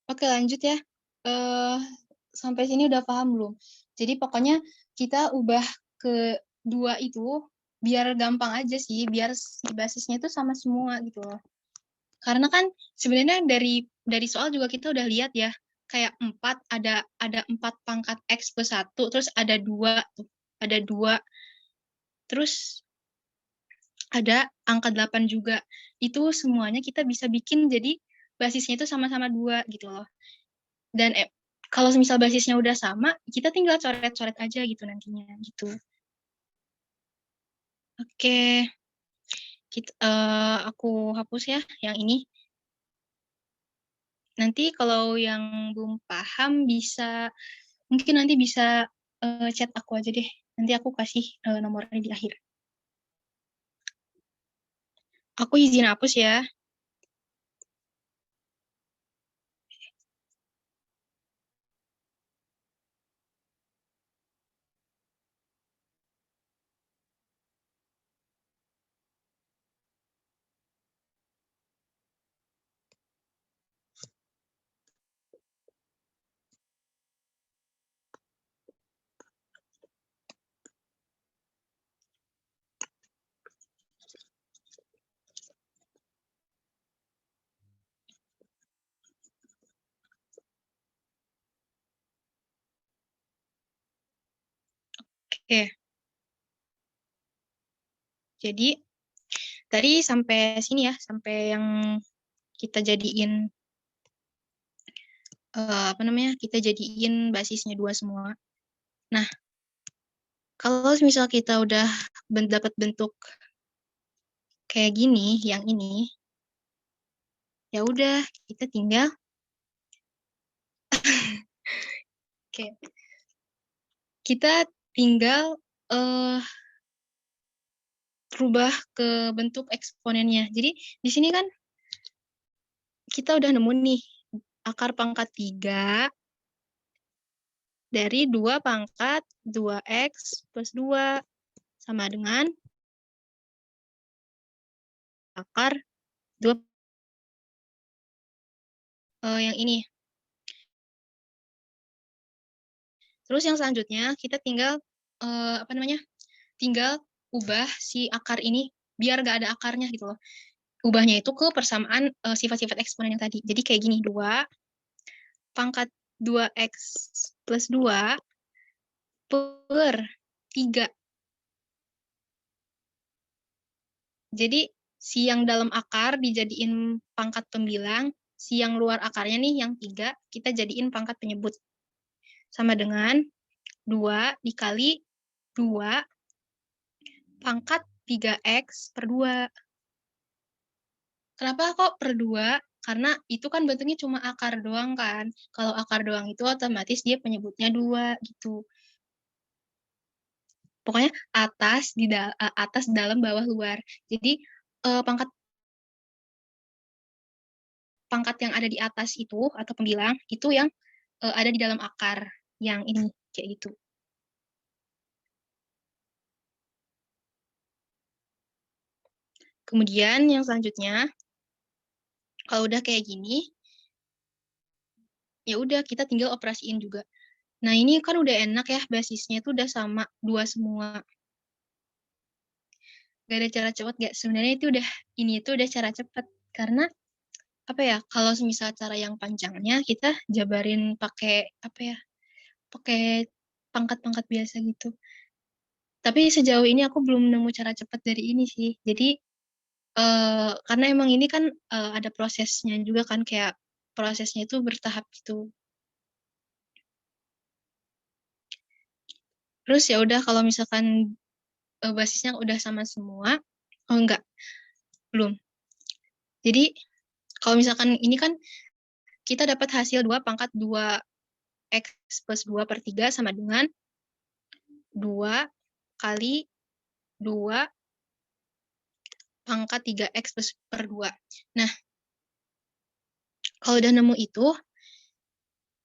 Oke, lanjut ya. Eh, Sampai sini udah paham belum? Jadi pokoknya kita ubah ke dua itu biar gampang aja sih, biar si basisnya itu sama semua gitu loh. Karena kan sebenarnya dari soal juga kita udah lihat ya, kayak 4 ada 4 pangkat X plus 1, terus ada 2 tuh. Ada 2. Terus ada angka 8 juga. Itu semuanya kita bisa bikin jadi basisnya itu sama-sama 2 gitu loh. Dan kalau misal basisnya udah sama, kita tinggal coret-coret aja gitu nantinya gitu. Oke, aku hapus ya yang ini. Nanti kalau yang belum paham mungkin nanti bisa chat aku aja deh. Nanti aku kasih nomornya di akhir. Aku izin hapus ya. Oke, jadi tadi sampai sini ya, sampai yang kita jadiin kita jadiin basisnya 2 semua. Nah, kalau misal kita udah dapat bentuk kayak gini, yang ini, ya udah kita tinggal Oke. Kita tinggal rubah ke bentuk eksponennya. Jadi di sini kan kita udah nemu nih akar pangkat 3 dari 2 pangkat 2x plus 2 sama dengan akar 2 yang ini. Terus yang selanjutnya kita tinggal tinggal ubah si akar ini biar gak ada akarnya gitu loh. Ubahnya itu ke persamaan sifat-sifat eksponen yang tadi. Jadi kayak gini, 2 pangkat 2x plus 2 per 3. Jadi si yang dalam akar dijadiin pangkat pembilang, si yang luar akarnya nih yang 3 kita jadiin pangkat penyebut. Sama dengan 2 dikali 2 pangkat 3x per 2. Kenapa kok per 2? Karena itu kan bentuknya cuma akar doang kan. Kalau akar doang itu otomatis dia penyebutnya 2 gitu. Pokoknya atas, dalam, bawah, luar. Jadi pangkat yang ada di atas itu atau pembilang itu yang ada di dalam akar yang ini kayak gitu. Kemudian yang selanjutnya kalau udah kayak gini ya udah kita tinggal operasiin juga. Nah, ini kan udah enak ya, basisnya itu udah sama 2 semua. Gak ada cara cepat gak? Sebenarnya ini itu udah cara cepat. Karena, apa ya, kalau misal cara yang panjangnya, kita jabarin pakai, pakai pangkat-pangkat biasa gitu. Tapi sejauh ini aku belum nemu cara cepat dari ini sih. Jadi, karena emang ini kan ada prosesnya juga kan, kayak prosesnya itu bertahap gitu. Terus ya udah kalau misalkan basisnya udah sama semua, oh enggak, belum. Jadi kalau misalkan ini kan kita dapat hasil 2 pangkat 2x plus 2 per 3 sama dengan 2 kali 2 pangkat 3x plus per 2. Nah, kalau udah nemu itu,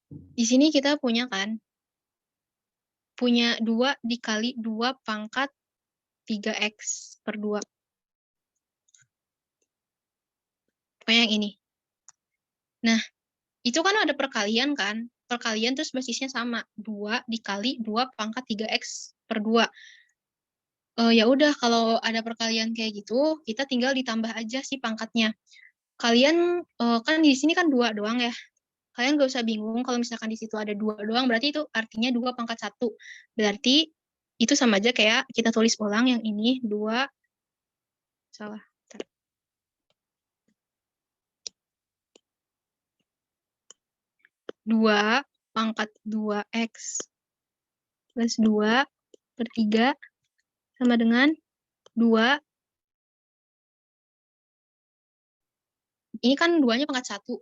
di sini kita punya 2 dikali 2 pangkat 3x per 2. Pokoknya yang ini. Nah, itu kan ada perkalian kan, perkalian terus basisnya sama, 2 dikali 2 pangkat 3x per 2. Ya udah kalau ada perkalian kayak gitu, kita tinggal ditambah aja sih pangkatnya. Kalian kan di sini kan 2 doang ya. Kalian gak usah bingung kalau misalkan di situ ada 2 doang, berarti itu artinya 2 pangkat 1. Berarti itu sama aja kayak kita tulis ulang yang ini 2, salah. 2 pangkat 2x plus 2 per 3 sama dengan 2. Ini kan 2-nya pangkat 1.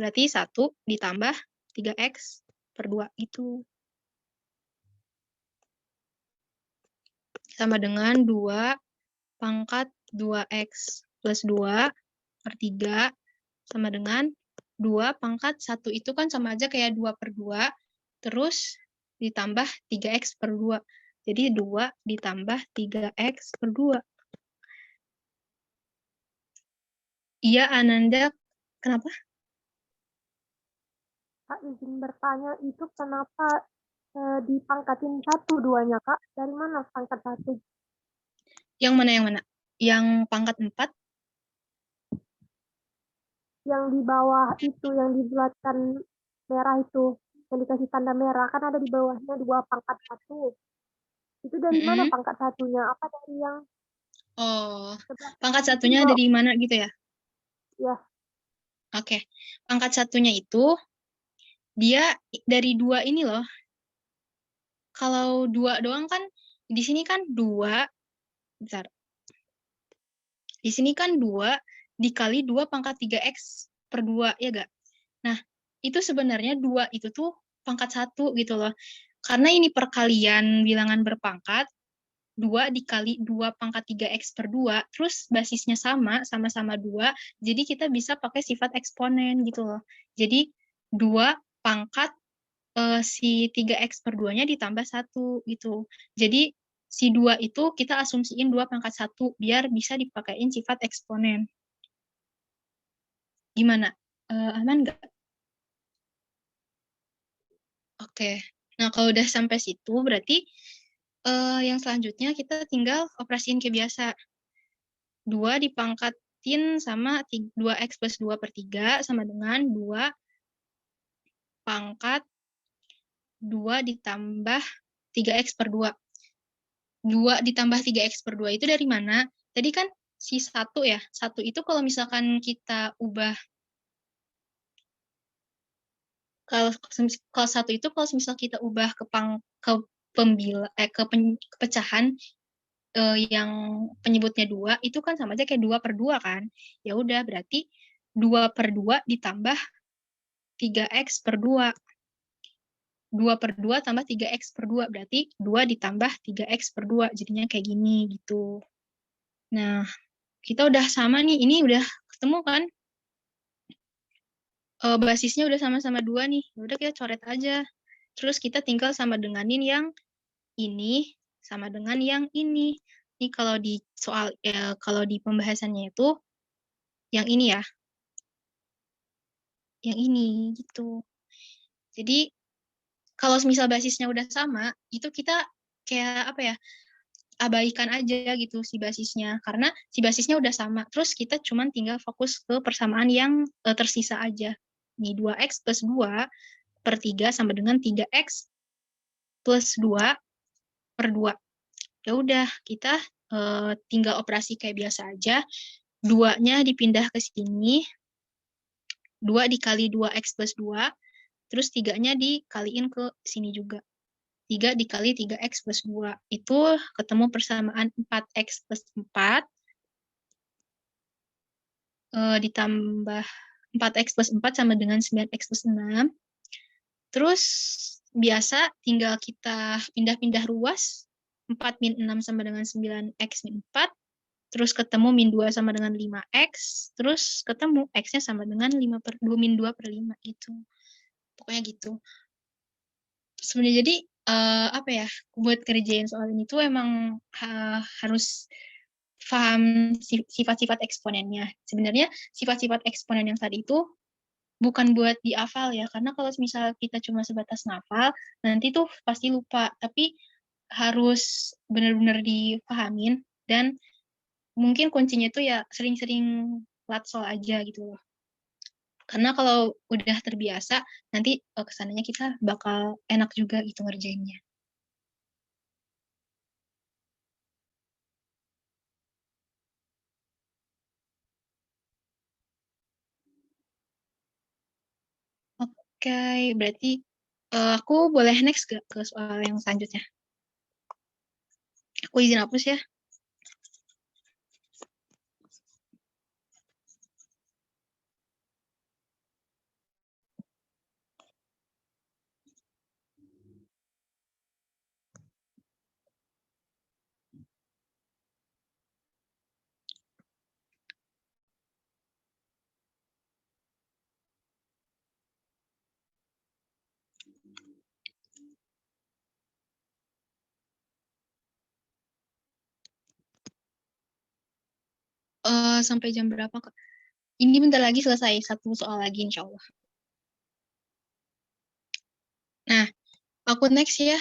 Berarti 1 ditambah 3x per 2 itu. Sama dengan 2 pangkat 2x plus 2 per 3 sama dengan 2 pangkat 1 itu kan sama aja kayak 2 per 2, terus ditambah 3x per 2. Jadi 2 ditambah 3x per 2. Iya, Ananda. Kenapa? Kak, izin bertanya, itu kenapa dipangkatin 1 2-nya, Kak? Dari mana pangkat 1? Yang mana yang mana? Yang pangkat 4? Yang di bawah itu, yang dibulatkan merah itu, yang dikasih tanda merah, kan ada di bawahnya 2 pangkat 1. Itu dari mana pangkat 1-nya? Apa dari yang Oh, sebelah pangkat kanan itu satunya ada di mana gitu ya? Ya, Oke. Pangkat satunya itu dia dari 2 ini loh. Kalau 2 doang kan di sini kan 2. Bentar. Di sini kan 2 dikali 2 pangkat 3x per 2, ya gak? Nah, itu sebenarnya 2 itu tuh pangkat 1 gitu loh. Karena ini perkalian bilangan berpangkat, 2 dikali 2 pangkat 3x per 2, terus basisnya sama-sama 2, jadi kita bisa pakai sifat eksponen gitu loh. Jadi 2 pangkat si 3x per 2-nya ditambah 1 gitu. Jadi si 2 itu kita asumsiin 2 pangkat 1 biar bisa dipakein sifat eksponen. Gimana? Aman nggak? Oke. Nah, kalau udah sampai situ berarti yang selanjutnya kita tinggal operasiin kayak biasa. 2 dipangkatin sama 2x plus 2 per 3 sama dengan 2 pangkat 2 ditambah 3x per 2. 2 ditambah 3x per 2 itu dari mana? Tadi kan si 1 ya. 1 itu kalau misalkan kita ubah, kalau 1 itu kalau misal kita ubah ke pecahan yang penyebutnya 2, itu kan sama aja kayak 2 per 2 kan. Ya udah berarti 2 per 2 ditambah 3x per 2. 2 per 2 tambah 3x per 2. Berarti 2 ditambah 3x per 2. Jadinya kayak gini gitu. Nah, kita udah sama nih. Ini udah ketemu kan? Basisnya udah sama-sama 2 nih. Udah kita coret aja. Terus kita tinggal sama denganin yang ini sama dengan yang ini. Ini kalau di soal kalau di pembahasannya itu yang ini ya. Yang ini gitu. Jadi kalau misal basisnya udah sama, itu kita kayak apa ya? Abaikan aja gitu si basisnya, karena si basisnya udah sama. Terus kita cuman tinggal fokus ke persamaan yang tersisa aja. Nih 2x plus 2 per 3 sama dengan 3x plus 2 per 2. Ya udah, kita tinggal operasi kayak biasa aja. 2-nya dipindah ke sini. 2 dikali 2x plus 2. Terus 3-nya dikaliin ke sini juga. 3 dikali 3x plus 2. Itu ketemu persamaan 4x plus 4. Ditambah 4x plus 4 sama dengan 9x plus 6. Terus biasa tinggal kita pindah-pindah ruas. 4 min 6 sama dengan 9x min 4. Terus ketemu min 2 sama dengan 5x. Terus ketemu x-nya sama dengan 5 per 2 min 2 per 5 gitu. Pokoknya gitu. Sebenarnya jadi apa ya, buat kerjain soal ini tuh emang harus paham sifat-sifat eksponennya. Sebenarnya sifat-sifat eksponen yang tadi itu bukan buat dihafal ya, karena kalau misal kita cuma sebatas ngafal, nanti tuh pasti lupa. Tapi harus benar-benar dipahamin, dan mungkin kuncinya tuh ya sering-sering latsol aja gitu loh. Karena kalau udah terbiasa, nanti kesananya kita bakal enak juga gitu ngerjainnya. Oke, berarti aku boleh next gak ke soal yang selanjutnya? Aku izin hapus ya. Sampai jam berapa, Kak? Ini bentar lagi selesai, satu soal lagi insya Allah. Nah, aku next ya.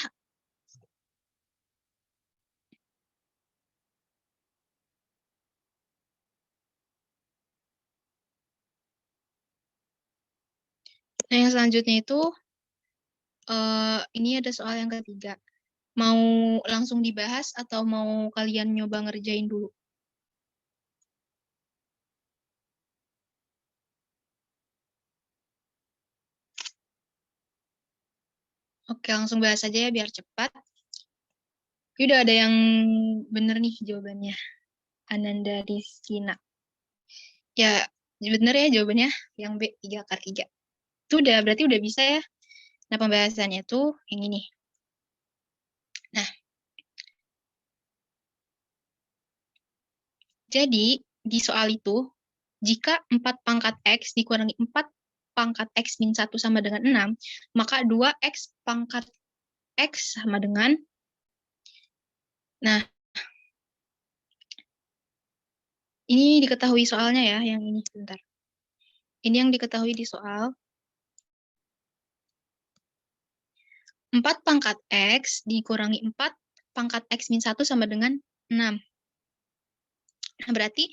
Nah, yang selanjutnya itu, ini ada soal yang ketiga. Mau langsung dibahas atau mau kalian nyoba ngerjain dulu? Oke, langsung bahas aja ya biar cepat. Ini udah ada yang bener nih jawabannya. Ananda Rizkina. Ya, bener ya jawabannya. Yang B, 3/3. Itu udah, berarti udah bisa ya. Nah, pembahasannya tuh yang ini. Nah, jadi di soal itu, jika 4 pangkat X dikurangi 4 pangkat X min 1 sama dengan 6, maka 2X pangkat X sama dengan, nah, ini diketahui soalnya ya, yang ini sebentar. Ini yang diketahui di soal. 4 pangkat X dikurangi 4 pangkat X min 1 sama dengan 6. Nah, berarti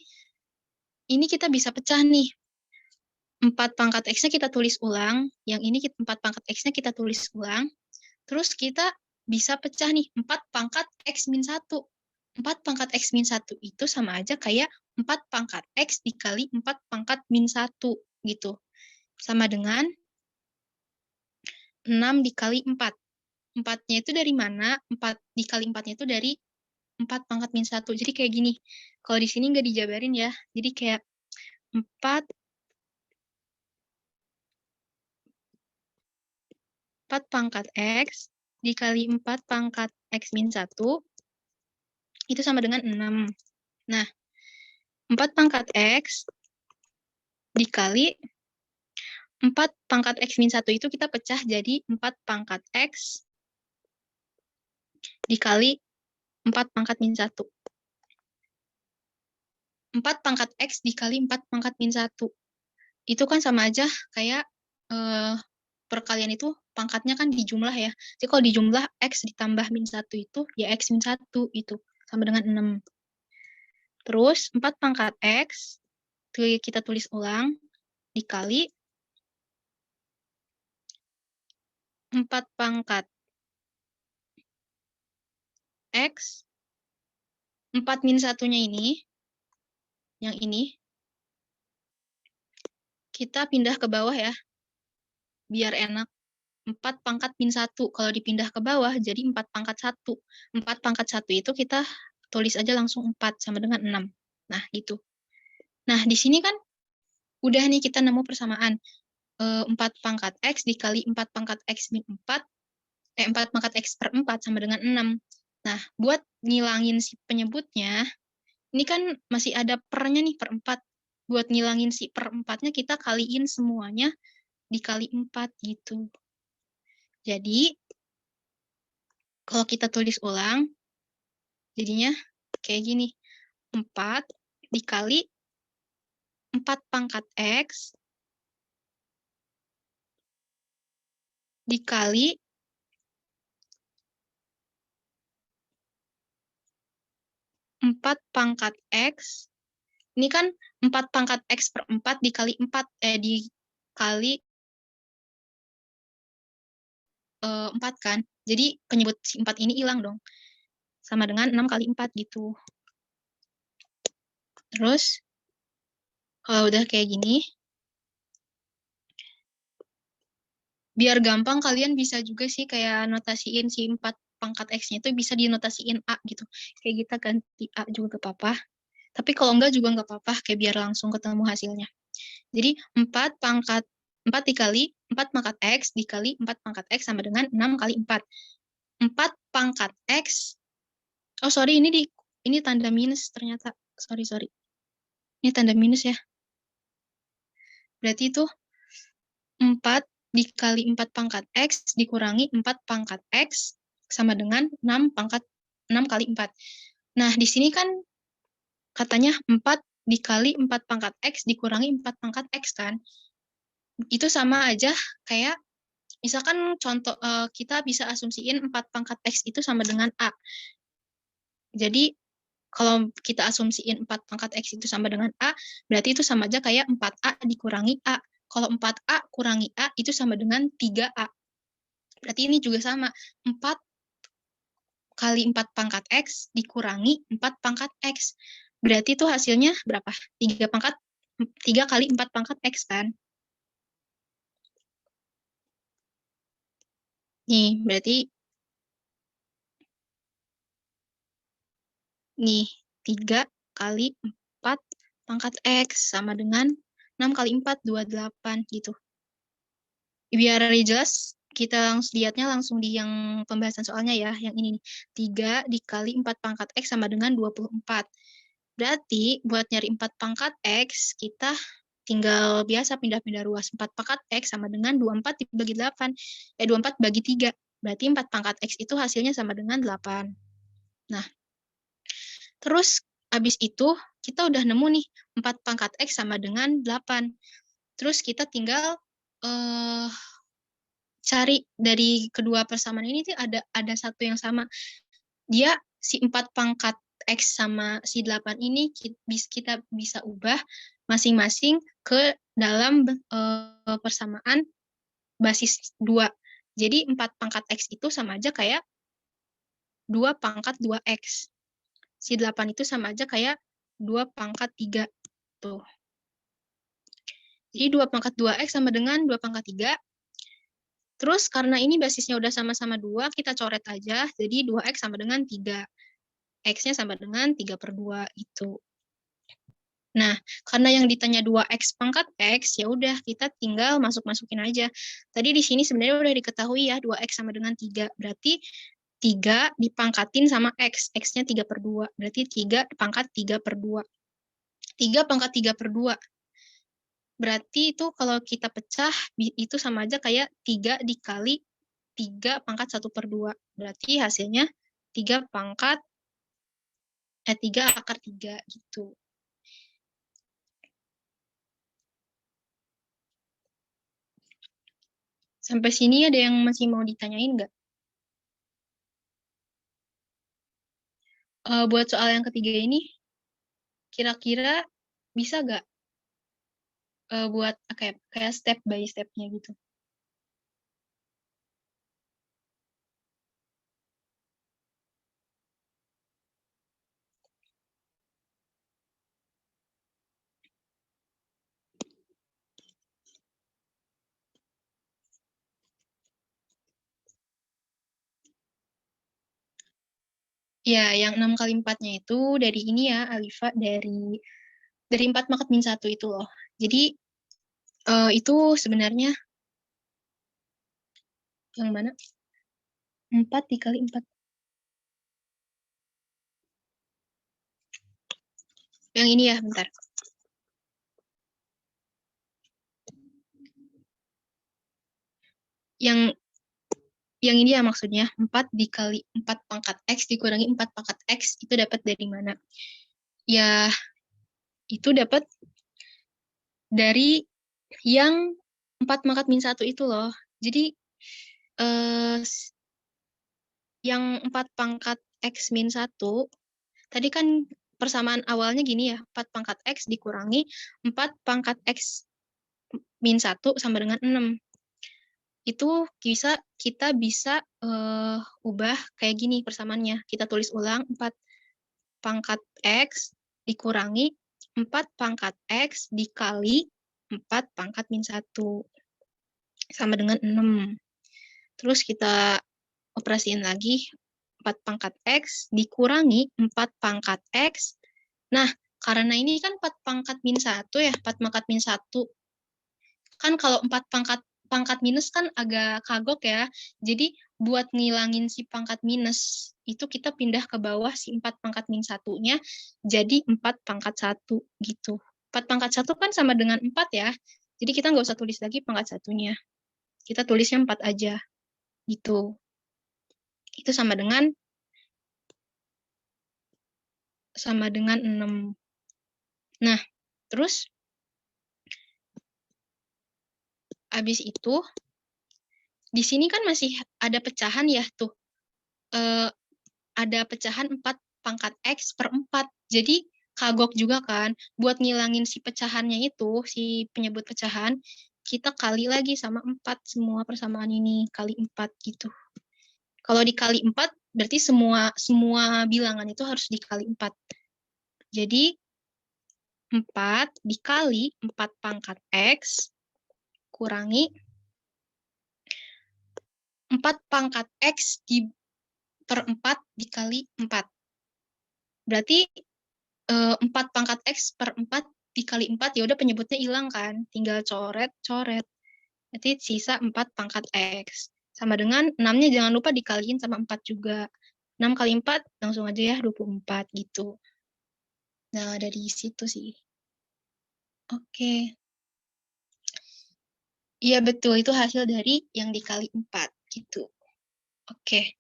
ini kita bisa pecah nih. 4 pangkat X-nya kita tulis ulang, yang ini 4 pangkat X-nya kita tulis ulang, terus kita bisa pecah nih, 4 pangkat X min 1. 4 pangkat X min 1 itu sama aja kayak 4 pangkat X dikali 4 pangkat min 1 gitu. Sama dengan 6 dikali 4. 4-nya itu dari mana? 4 dikali 4-nya itu dari 4 pangkat min 1. Jadi kayak gini. Kalau di sini nggak dijabarin ya. Jadi kayak 4 pangkat X dikali 4 pangkat X min 1 itu sama dengan 6. Nah, 4 pangkat X dikali 4 pangkat X min 1 itu kita pecah jadi 4 pangkat X dikali 4 pangkat min 1. 4 pangkat X dikali 4 pangkat min 1. Itu kan sama aja kayak perkalian itu pangkatnya kan dijumlah ya. Jadi kalau dijumlah X ditambah min 1 itu ya X min 1 itu sama dengan 6. Terus 4 pangkat X kita tulis ulang dikali 4 pangkat X 4 min 1-nya ini, yang ini, kita pindah ke bawah ya, biar enak. 4 pangkat min 1, kalau dipindah ke bawah jadi 4 pangkat 1. 4 pangkat 1 itu kita tulis aja langsung 4 sama dengan 6. Nah, gitu. Nah, di sini kan udah nih kita nemu persamaan. 4 pangkat X dikali 4 pangkat X min 4, 4 pangkat X per 4 sama dengan 6. Nah, buat ngilangin si penyebutnya, ini kan masih ada pernya nih per 4. Buat ngilangin si per 4-nya kita kaliin semuanya dikali 4 gitu. Jadi, kalau kita tulis ulang, jadinya kayak gini. 4 dikali 4 pangkat X dikali 4 pangkat X. Ini kan 4 pangkat X per 4 dikali 4, dikali 4 kan. Jadi penyebut si 4 ini hilang dong. Sama dengan 6 kali 4 gitu. Terus, kalau udah kayak gini, biar gampang kalian bisa juga sih kayak notasiin si 4 pangkat X-nya itu bisa dinotasiin A gitu. Kayak kita ganti A juga gak apa-apa. Tapi kalau enggak juga nggak apa-apa, kayak biar langsung ketemu hasilnya. Jadi 4 dikali 4 pangkat X dikali 4 pangkat X sama dengan 6 kali 4. 4 pangkat X, oh sorry, ini tanda minus ternyata. Sorry. Ini tanda minus ya. Berarti itu 4 dikali 4 pangkat X dikurangi 4 pangkat X sama dengan 6 kali 4. Nah, di sini kan katanya 4 dikali 4 pangkat X dikurangi 4 pangkat X kan. Itu sama aja kayak, misalkan contoh kita bisa asumsiin 4 pangkat X itu sama dengan A. Jadi, kalau kita asumsiin 4 pangkat X itu sama dengan A, berarti itu sama aja kayak 4A dikurangi A. Kalau 4A kurangi A, itu sama dengan 3A. Berarti ini juga sama. 4 kali 4 pangkat X dikurangi 4 pangkat X. Berarti itu hasilnya berapa? 3 kali 4 pangkat X kan? Nih, berarti nih 3 kali 4 pangkat X sama dengan 6 kali 4, 28 gitu. Biar jelas, kita lihatnya langsung di yang pembahasan soalnya ya, yang ini nih. 3 dikali 4 pangkat X sama dengan 24. Berarti buat nyari 4 pangkat X, kita tinggal biasa pindah-pindah ruas. 4 pangkat X sama dengan 24 dibagi 8. 24 bagi 3. Berarti 4 pangkat X itu hasilnya sama dengan 8. Nah, terus habis itu kita udah nemu nih 4 pangkat X sama dengan 8. Terus kita tinggal cari dari kedua persamaan ini tuh ada satu yang sama. Dia si 4 pangkat X sama si 8 ini kita bisa ubah masing-masing ke dalam persamaan basis 2. Jadi 4 pangkat X itu sama aja kayak 2 pangkat 2X. Si 8 itu sama aja kayak 2 pangkat 3. Tuh. Jadi 2 pangkat 2X sama dengan 2 pangkat 3. Terus karena ini basisnya udah sama-sama 2, kita coret aja. Jadi 2X sama dengan 3. X-nya sama dengan 3/2 gitu. Nah, karena yang ditanya 2X pangkat X, ya udah kita tinggal masuk-masukin aja. Tadi di sini sebenarnya udah diketahui ya 2X sama dengan 3. Berarti 3 dipangkatin sama X. X-nya 3/2. Berarti 3 pangkat 3/2. 3 pangkat 3/2. Berarti itu kalau kita pecah, itu sama aja kayak 3 dikali 3 pangkat 1/2. Berarti hasilnya 3 akar 3 gitu. Sampai sini ada yang masih mau ditanyain nggak? Buat soal yang ketiga ini, kira-kira bisa nggak buat kayak step by step-nya gitu? Ya, yang 6 kali 4-nya itu dari ini ya, Alifa, dari 4 pangkat min 1 itu loh. Jadi, itu sebenarnya yang mana? 4 dikali 4. Yang ini ya, bentar. Yang ini ya maksudnya, 4 dikali 4 pangkat X dikurangi 4 pangkat X, itu dapat dari mana? Ya, itu dapat dari yang 4 pangkat min 1 itu loh. Jadi, yang 4 pangkat X min 1, tadi kan persamaan awalnya gini ya, 4 pangkat X dikurangi 4 pangkat X min 1 sama dengan 6. Itu kita bisa ubah kayak gini persamaannya. Kita tulis ulang 4 pangkat X dikurangi 4 pangkat X dikali 4 pangkat min 1 sama dengan 6. Terus kita operasiin lagi 4 pangkat X dikurangi 4 pangkat X. Nah, karena ini kan 4 pangkat min 1 ya, 4 pangkat min 1. Kan kalau 4 pangkat minus kan agak kagok ya. Jadi buat ngilangin si pangkat minus, itu kita pindah ke bawah si 4 pangkat min 1-nya jadi 4 pangkat 1 gitu. 4 pangkat 1 kan sama dengan 4 ya. Jadi kita nggak usah tulis lagi pangkat 1-nya. Kita tulisnya 4 aja gitu. Itu sama dengan 6. Nah, terus habis itu di sini kan masih ada pecahan ya tuh. Ada pecahan 4 pangkat X per 4. Jadi kagok juga kan. Buat ngilangin si pecahannya itu, si penyebut pecahan, kita kali lagi sama 4 semua persamaan ini. Kali 4 gitu. Kalau dikali 4, berarti semua bilangan itu harus dikali 4. Jadi 4 dikali 4 pangkat X kurangi 4 pangkat X per 4 dikali 4. Berarti 4 pangkat X per 4 dikali 4, ya udah penyebutnya hilang kan. Tinggal coret. Berarti sisa 4 pangkat X. Sama dengan 6-nya jangan lupa dikaliin sama 4 juga. 6 kali 4 langsung aja ya 24 gitu. Nah, dari situ sih. Oke. Iya betul, itu hasil dari yang dikali 4 gitu. Oke.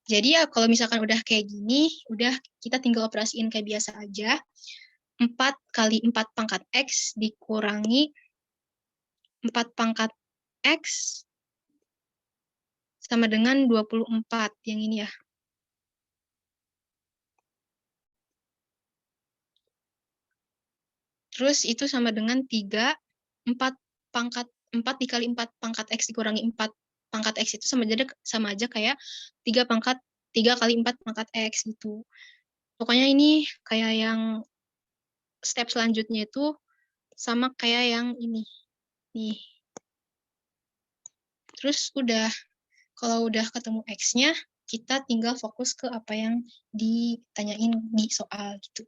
Jadi ya kalau misalkan udah kayak gini, udah kita tinggal operasiin kayak biasa aja. 4 kali 4 pangkat X dikurangi 4 pangkat X sama dengan 24 yang ini ya. Terus itu sama dengan 3, 4 dikali 4 pangkat X dikurangi 4 pangkat X itu sama aja kayak 3 kali 4 pangkat X gitu. Pokoknya ini kayak yang step selanjutnya itu sama kayak yang ini. Nih. Terus kalau udah ketemu X-nya, kita tinggal fokus ke apa yang ditanyain di soal gitu.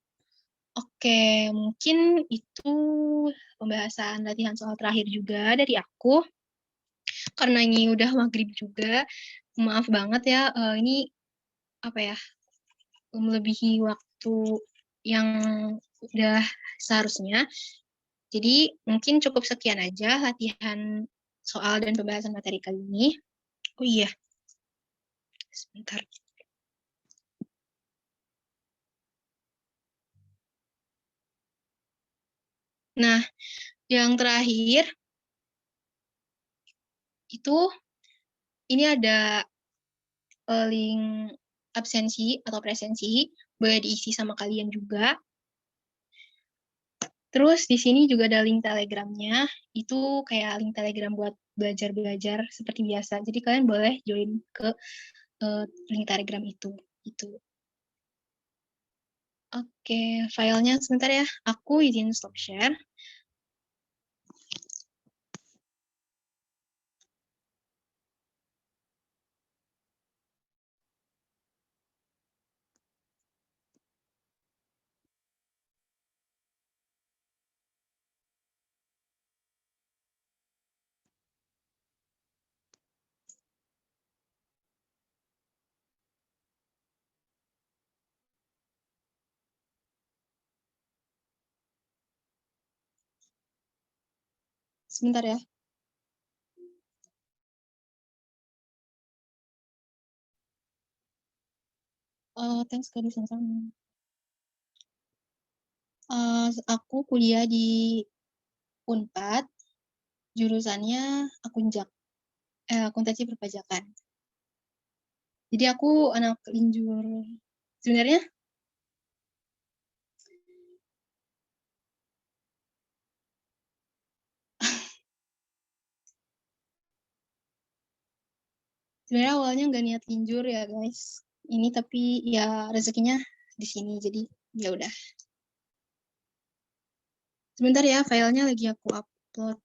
Oke, mungkin itu pembahasan latihan soal terakhir juga dari aku. Karena ini udah maghrib juga, maaf banget ya, ini apa ya, melebihi waktu yang udah seharusnya. Jadi mungkin cukup sekian aja latihan soal dan pembahasan materi kali ini. Oh iya, sebentar. Nah, yang terakhir itu ini ada link absensi atau presensi, boleh diisi sama kalian juga. Terus di sini juga ada link Telegramnya, itu kayak link Telegram buat belajar-belajar seperti biasa. Jadi kalian boleh join ke link Telegram itu. Gitu. Oke, filenya sebentar ya. Aku izin stop share. Sebentar ya. Thanks Kak sama. Aku kuliah di Unpad, jurusannya akun jak. akuntansi perpajakan. Jadi aku anak linjur. Sebenarnya awalnya nggak niat linjur ya guys. Ini tapi ya rezekinya di sini jadi ya udah. Sebentar ya, filenya lagi aku upload.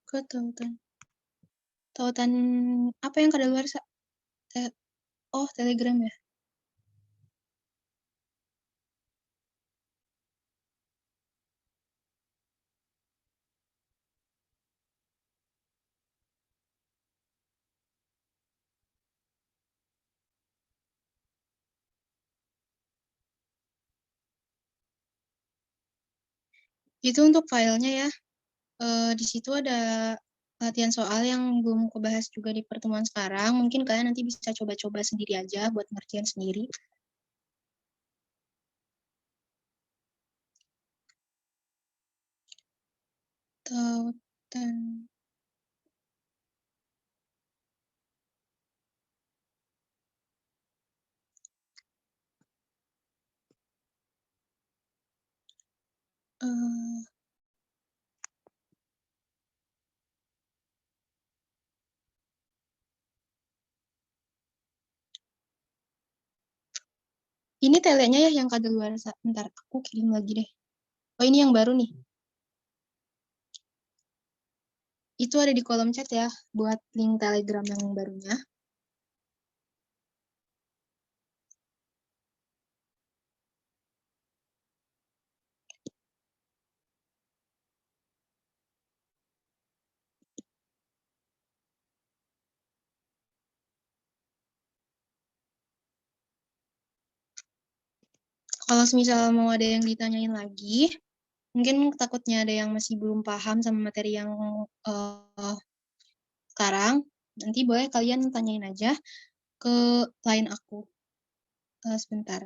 Ke tautan apa yang kadaluarsa? Oh, Telegram ya. Itu untuk filenya ya. Di situ ada latihan soal yang belum aku bahas juga di pertemuan sekarang. Mungkin kalian nanti bisa coba-coba sendiri aja buat ngerjain sendiri. Tautan. Uh, ini telenya ya yang kadaluarsa. Bentar, aku kirim lagi deh. Oh, ini yang baru nih. Itu ada di kolom chat ya, buat link Telegram yang barunya. Kalau misal mau ada yang ditanyain lagi, mungkin takutnya ada yang masih belum paham sama materi yang sekarang, nanti boleh kalian tanyain aja ke line aku. Sebentar.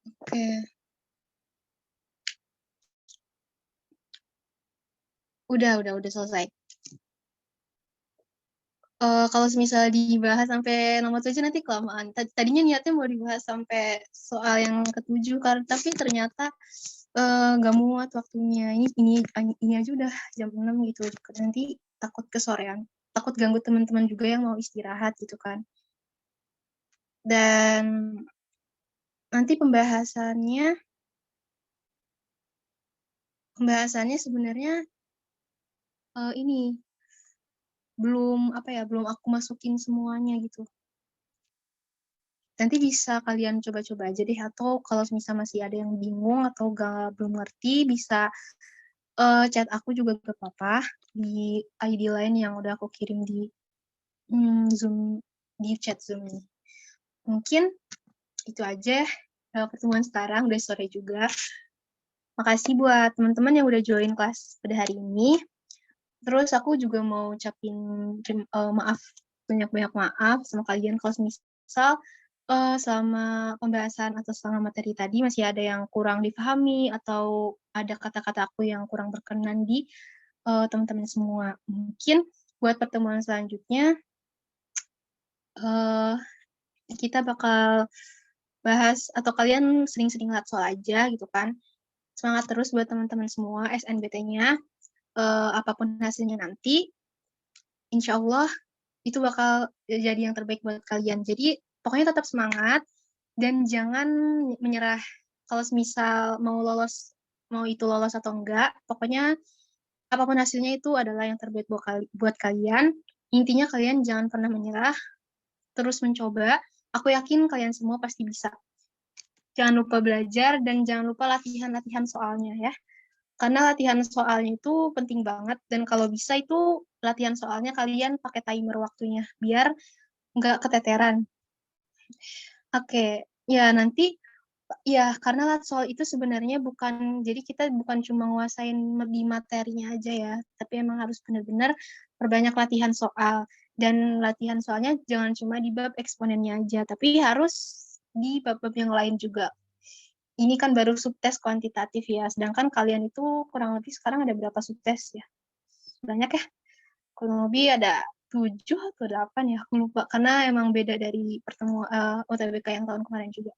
Oke. Udah selesai. Kalau semisal dibahas sampai nomor 7 nanti kelamaan. Tadinya niatnya mau dibahas sampai soal yang ke-7 tapi ternyata nggak muat waktunya. Ini aja udah jam 6 gitu. Nanti takut kesorean. Takut ganggu teman-teman juga yang mau istirahat gitu kan. Dan nanti pembahasannya sebenarnya ini belum aku masukin semuanya gitu. Nanti bisa kalian coba-coba aja deh, atau kalau misal masih ada yang bingung atau belum ngerti, bisa chat aku juga gak apa-apa di ID lain yang udah aku kirim di Zoom, di chat Zoom ini. Mungkin itu aja pertemuan sekarang, udah sore juga. Makasih buat teman-teman yang udah join kelas pada hari ini. Terus aku juga mau ucapin maaf, banyak-banyak maaf sama kalian kalau misal selama pembahasan atau selama materi tadi masih ada yang kurang dipahami atau ada kata-kata aku yang kurang berkenan di teman-teman semua. Mungkin buat pertemuan selanjutnya kita bakal bahas atau kalian sering-sering lihat soal aja gitu kan. Semangat terus buat teman-teman semua SNBT-nya. Apapun hasilnya nanti, insya Allah itu bakal jadi yang terbaik buat kalian. Jadi pokoknya tetap semangat dan jangan menyerah. Kalau misal mau itu lolos atau enggak, pokoknya apapun hasilnya itu adalah yang terbaik buat kalian. Intinya kalian jangan pernah menyerah, terus mencoba. Aku yakin kalian semua pasti bisa. Jangan lupa belajar dan jangan lupa latihan-latihan soalnya ya. Karena latihan soalnya itu penting banget dan kalau bisa itu latihan soalnya kalian pakai timer waktunya biar nggak keteteran. Oke, ya nanti ya karena soal itu sebenarnya jadi kita bukan cuma nguasain di materinya aja ya, tapi emang harus benar-benar perbanyak latihan soal dan latihan soalnya jangan cuma di bab eksponennya aja, tapi harus di bab-bab yang lain juga. Ini kan baru subtes kuantitatif ya, sedangkan kalian itu kurang lebih sekarang ada berapa subtes ya? Banyak ya? Kurang lebih ada 7 atau 8 ya, aku lupa. Karena emang beda dari pertemuan UTBK yang tahun kemarin juga.